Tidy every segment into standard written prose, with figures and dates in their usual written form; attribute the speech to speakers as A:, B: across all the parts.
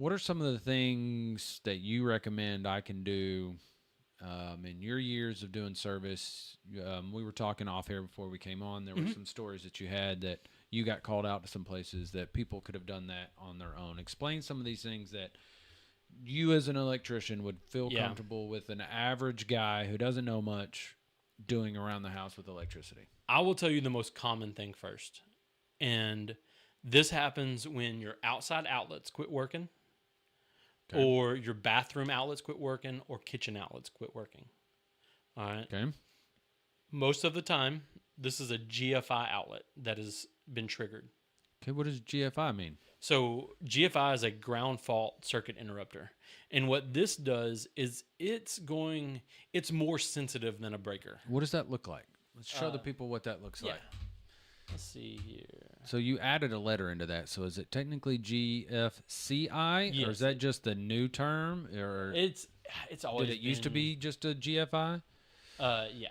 A: What are some of the things that you recommend I can do in your years of doing service? We were talking off here before we came on. There were some stories that you had that you got called out to some places that people could have done that on their own. Explain some of these things that you as an electrician would feel comfortable with an average guy who doesn't know much doing around the house with electricity.
B: I will tell you the most common thing first. And this happens when your outside outlets quit working, or your bathroom outlets quit working, or kitchen outlets quit working. All right.
A: Okay.
B: Most of the time, this is a GFI outlet that has been triggered.
A: Okay. What does GFI mean?
B: So GFI is a ground fault circuit interrupter. And what this does is it's more sensitive than a breaker.
A: What does that look like? Let's show the people what that looks like.
B: Let's see here.
A: So you added a letter into that. So is it technically GFCI,
B: Yes.
A: or is that just a new term? Or
B: It's always
A: did it used to be just a GFI?
B: Yeah.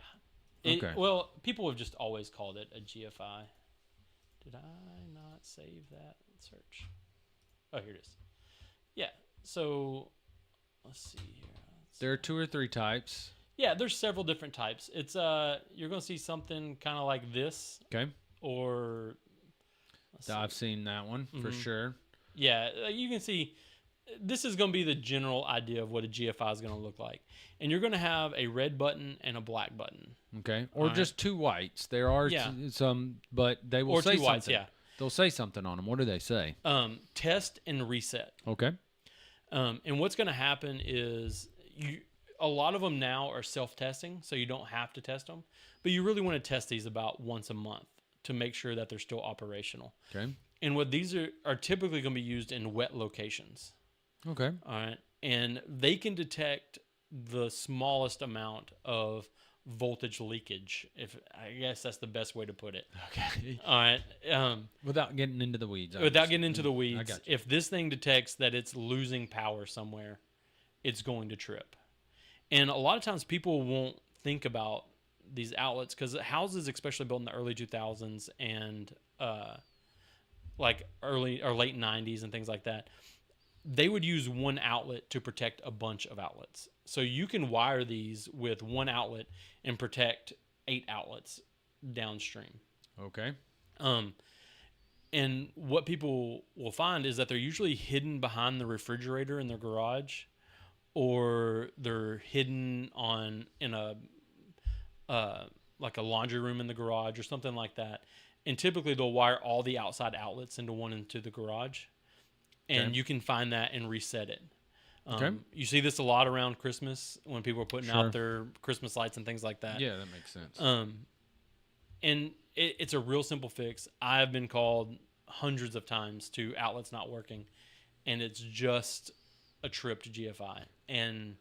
A: Okay.
B: Well, people have just always called it a GFI. Did I not save that search? Oh, here it is. Yeah. So let's see here.
A: There are 2 or 3 types.
B: Yeah, there's several different types. It's you're gonna see something kind of like this,
A: Okay.
B: or
A: I've seen that one for sure.
B: Yeah, you can see this is going to be the general idea of what a GFI is going to look like. And you're going to have a red button and a black button.
A: Okay. Or just 2 whites. There are some, but they will say
B: 2
A: something.
B: whites, yeah.
A: They'll say something on them. What do they say?
B: Test and reset.
A: Okay.
B: And what's going to happen is a lot of them now are self-testing, so you don't have to test them. But you really want to test these about once a month to make sure that they're still operational.
A: Okay.
B: And what these are typically going to be used in wet locations.
A: Okay.
B: All right. And they can detect the smallest amount of voltage leakage, if I guess that's the best way to put it.
A: Okay.
B: All right.
A: Without getting into the weeds.
B: Without getting into the
A: I
B: weeds,
A: got you.
B: if this thing detects that it's losing power somewhere, it's going to trip. And a lot of times people won't think about these outlets because houses, especially built in the early 2000s and like early or late 90s and things like that, they would use one outlet to protect a bunch of outlets. So you can wire these with one outlet and protect 8 outlets downstream.
A: Okay.
B: And what people will find is that they're usually hidden behind the refrigerator in their garage, or they're hidden in a like a laundry room in the garage or something like that. And typically they'll wire all the outside outlets into the garage. And you can find that and reset it. You see this a lot around Christmas when people are putting out their Christmas lights and things like that.
A: Yeah, that makes sense.
B: And it's a real simple fix. I've been called hundreds of times to outlets not working, and it's just a trip to GFI. And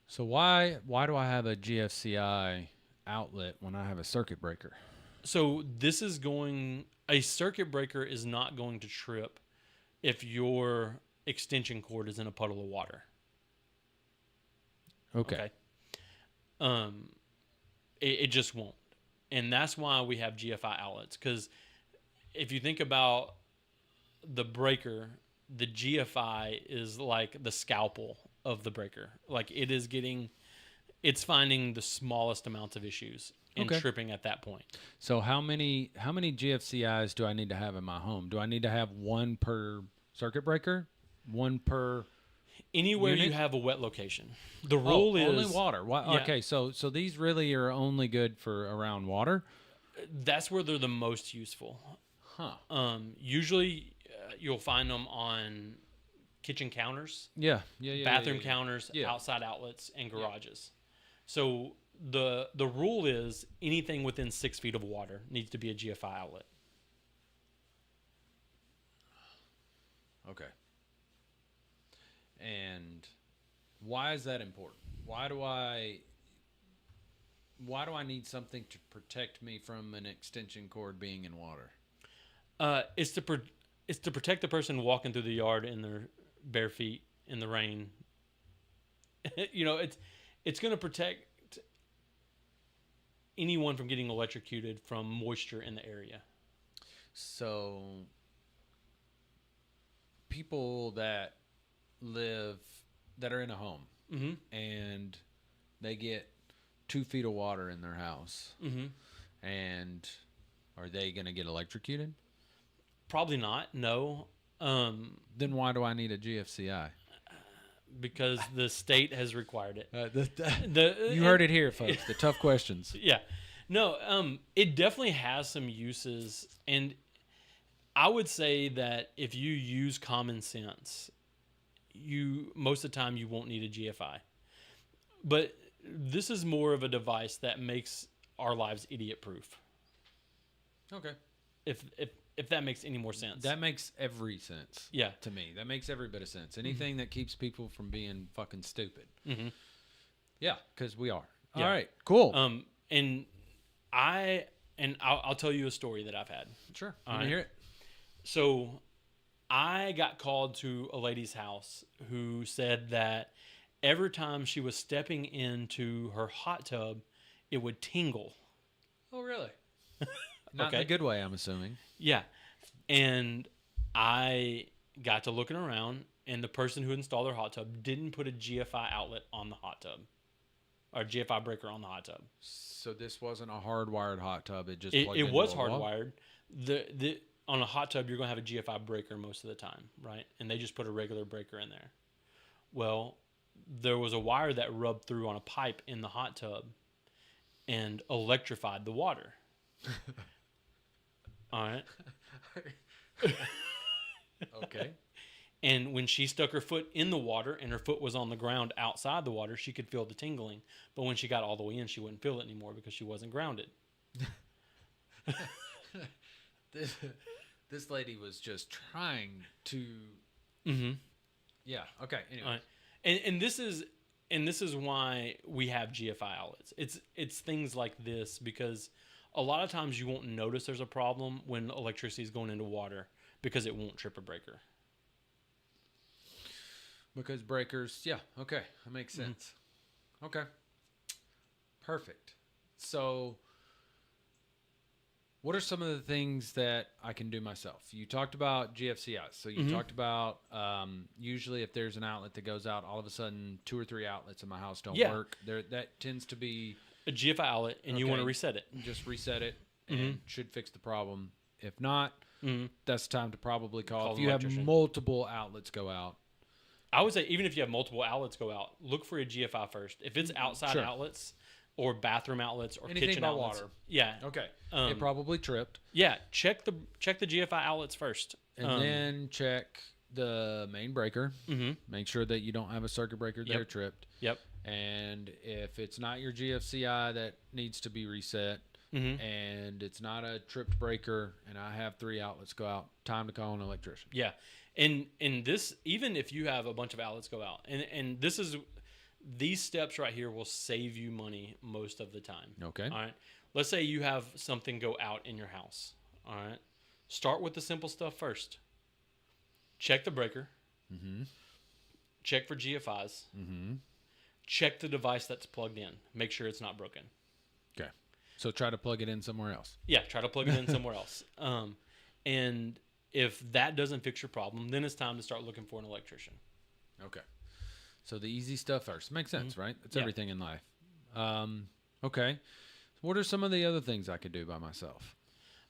A: so why do I have a GFCI outlet when I have a circuit breaker?
B: so a circuit breaker is not going to trip if your extension cord is in a puddle of water.
A: Okay.
B: It just won't. And that's why we have GFI outlets. Because if you think about the breaker, the GFI is like the scalpel of the breaker. Like it's finding the smallest amounts of issues and tripping at that point.
A: So how many GFCIs do I need to have in my home? Do I need to have one per circuit breaker? One per
B: Anywhere
A: unit?
B: you have a wet location. The rule is
A: only water.
B: Yeah.
A: Okay, so these really are only good for around water?
B: That's where they're the most useful.
A: Huh.
B: Usually you'll find them on kitchen counters, bathroom counters, outside outlets, and garages. So the rule is anything within 6 feet of water needs to be a GFI outlet.
A: Okay. And why is that important? Why do I need something to protect me from an extension cord being in water?
B: It's to protect the person walking through the yard in their bare feet in the rain. It's going to protect anyone from getting electrocuted from moisture in the area.
A: So people that that are in a home
B: Mm-hmm.
A: and they get 2 feet of water in their house,
B: Mm-hmm.
A: and are they going to get electrocuted?
B: Probably not. No.
A: Then why do I need a GFCI?
B: Because the state has required it.
A: You heard it here, folks. The tough questions.
B: Yeah. No, it definitely has some uses, and I would say that if you use common sense, most of the time you won't need a GFI. But this is more of a device that makes our lives idiot proof.
A: Okay.
B: If that makes any more sense.
A: That makes every sense.
B: Yeah.
A: To me, that makes every bit of sense. Anything that keeps people from being fucking stupid.
B: Mm-hmm.
A: Yeah, because we are.
B: Yeah.
A: All right. Cool.
B: And I'll tell you a story that I've had.
A: Sure. I want to hear it.
B: So I got called to a lady's house who said that every time she was stepping into her hot tub, it would tingle.
A: Oh, really? Not
B: Okay.
A: in a good way, I'm assuming.
B: Yeah. And I got to looking around, and the person who installed their hot tub didn't put a GFI outlet on the hot tub, or GFI breaker on the hot tub.
A: So this wasn't a hardwired hot tub. It just plugged
B: It
A: into
B: was
A: a wall?
B: hardwired. The on a hot tub, you're going to have a GFI breaker most of the time, right? And they just put a regular breaker in there. Well, there was a wire that rubbed through on a pipe in the hot tub and electrified the water. All right.
A: Okay.
B: And when she stuck her foot in the water and her foot was on the ground outside the water, she could feel the tingling. But when she got all the way in, she wouldn't feel it anymore because she wasn't grounded.
A: This lady was just trying to.
B: Mm-hmm.
A: Yeah. Okay. Anyway.
B: All right. And this is why we have GFI outlets. It's things like this, because a lot of times you won't notice there's a problem when electricity is going into water because it won't trip a breaker.
A: Because breakers, yeah, okay, that makes sense. Mm-hmm. Okay, perfect. So, what are some of the things that I can do myself? You talked about GFCI. So you talked about usually if there's an outlet that goes out, all of a sudden 2 or 3 outlets in my house don't work. That tends to be
B: a GFI outlet, and you want to reset it.
A: Just reset it, and should fix the problem. If not, that's time to probably call if you have multiple outlets go out.
B: I would say even if you have multiple outlets go out, look for a GFI first. If it's outside outlets or bathroom outlets or
A: anything
B: kitchen
A: by
B: outlets,
A: water.
B: Yeah.
A: Okay. It probably tripped.
B: Yeah. Check the GFI outlets first,
A: and then check the main breaker.
B: Mm-hmm.
A: Make sure that you don't have a circuit breaker there tripped.
B: Yep.
A: And if it's not your GFCI that needs to be reset, and it's not a tripped breaker, and I have 3 outlets go out, time to call an electrician.
B: Yeah. And this, even if you have a bunch of outlets go out, and these steps right here will save you money most of the time.
A: Okay.
B: All right. Let's say you have something go out in your house. All right. Start with the simple stuff first. Check the breaker. Mm-hmm. Check for GFIs. Mm-hmm. Check the device that's plugged in. Make sure it's not broken.
A: Okay. So try to plug it in somewhere else.
B: Yeah, try to plug it in somewhere else. And if that doesn't fix your problem, then it's time to start looking for an electrician.
A: Okay. So the easy stuff first. Makes sense, right? It's everything in life. Okay. What are some of the other things I could do by myself?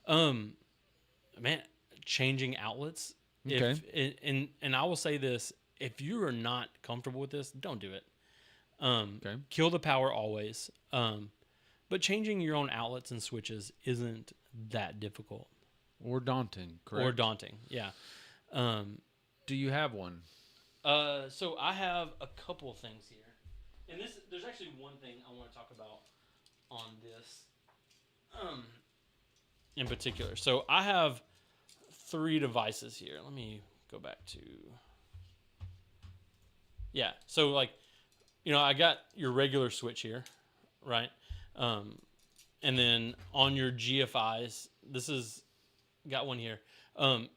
B: Man, changing outlets.
A: Okay.
B: And I will say this, if you are not comfortable with this, don't do it.
A: Okay.
B: Kill the power always. But changing your own outlets and switches isn't that difficult.
A: Or daunting, correct?
B: Or daunting, yeah.
A: Do you have one?
B: So I have a couple of things here. And there's actually one thing I want to talk about on this in particular. So I have 3 devices here. Let me go back to... Yeah, so like, I got your regular switch here, right? And then on your GFIs, this is... Got one here.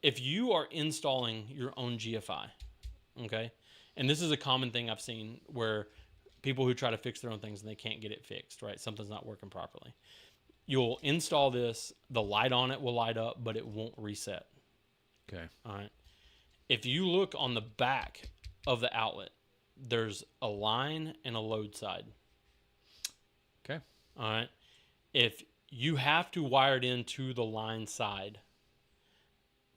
B: If you are installing your own GFI, okay, and this is a common thing I've seen where people who try to fix their own things and they can't get it fixed, right? Something's not working properly. You'll install this, the light on it will light up, but it won't reset.
A: Okay.
B: All right. If you look on the back of the outlet, there's a line and a load side.
A: Okay.
B: All right. If you have to wire it into the line side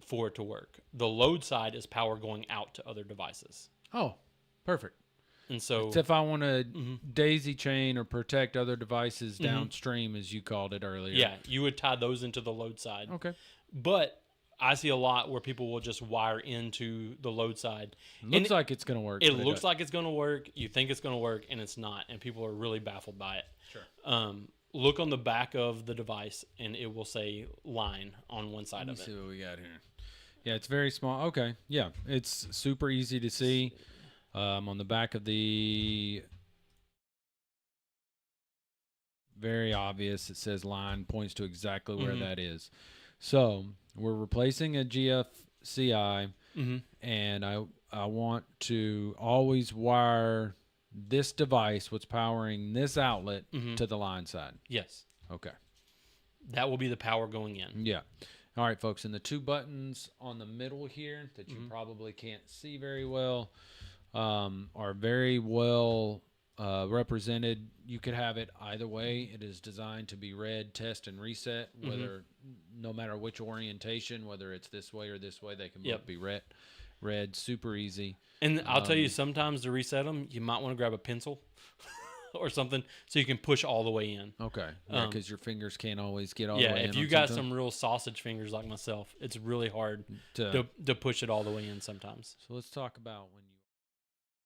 B: for it to work, the load side is power going out to other devices.
A: Oh, perfect.
B: And so,
A: It's if I want to daisy chain or protect other devices downstream, as you called it earlier.
B: yeah, you would tie those into the load side.
A: Okay.
B: But I see a lot where people will just wire into the load side.
A: Looks like it's going to work.
B: It looks like it's going to work. You think it's going to work, and it's not. And people are really baffled by it.
A: Sure.
B: Look on the back of the device, and it will say line on one side of it.
A: Let me see what we got here. Yeah, it's very small. Okay. Yeah, it's super easy to see. On the back of the, very obvious, it says line, points to exactly where that is. So we're replacing a GFCI, and I want to always wire this device, what's powering this outlet, to the line side.
B: Yes.
A: Okay.
B: That will be the power going in.
A: Yeah. All right, folks, and the two buttons on the middle here that you probably can't see very well are very well represented. You could have it either way. It is designed to be read, test, and reset, whether no matter which orientation, whether it's this way or this way, they can both be read. Super easy.
B: And I'll tell you, sometimes to reset them, you might want to grab a pencil or something so you can push all the way in.
A: Okay. Yeah, because your fingers can't always get all the way in.
B: Yeah, if you got some real sausage fingers like myself, it's really hard to push it all the way in sometimes.
A: So let's talk about when you